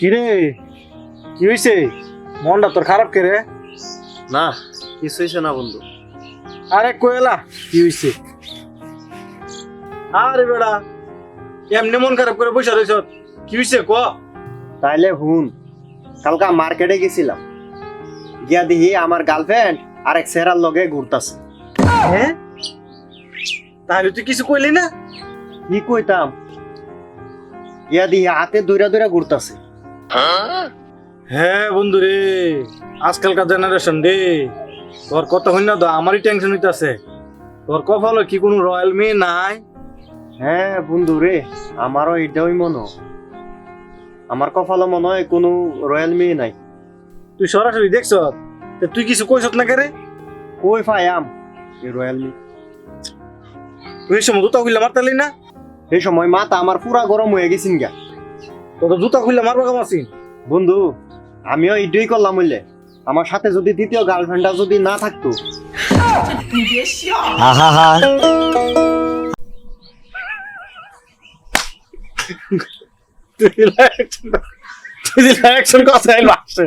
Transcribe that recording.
কিরে কি হইছে? মনটা তোর খারাপ কে রে? না কিছু হয়েছে না বন্ধু। আরে কোয়েলা কি হইছে? আরে বেড়া এমনি মন খারাপ করে বসে রইছ, কি হইছে ক? তাইলে হুন, কালকা মার্কেটে গেছিলাম, গিয়া দেখি আমার গার্লফ্রেন্ড আরেক সেরার লগে ঘুরতাছে। হ্যাঁ তাহলে তুই কিছু কইলি না? কি কইতাম, গিয়া দেখি হাতে দৌড়া দৌড়া ঘুরতাছে। হ্যাঁ বন্ধু রে, আজকালকার জেনারেশন রে, তোর কথা হই না তো আমারই টেনশন হইতাছে। তোর কপালে কি কোনো রয়্যাল মেয়ে নাই? হ্যাঁ বন্ধু রে, আমারও এটাই মনে হয়। আমার কপালে মনে হয় কোনো রয়্যাল মেয়ে নাই। তুই সরাসরি দেখছ, তুই কিছু কইছত না কে রে? কই পাইয়াম এই রয়্যাল মেয়ে? তুই এই সময় জুতা খুললে মারতালি না? এই সময় মাথা আমার পুরা গরম হয়ে গেছিন গা। তোর তো জুতা খুললে মারবো কাম আছি। বন্ধু আমিও এটাই করলাম হইলে, আমার সাথে যদি দ্বিতীয় গার্লফ্রেন্ডটা যদি না থাকতো। তুই অ্যাকশন কথা আসে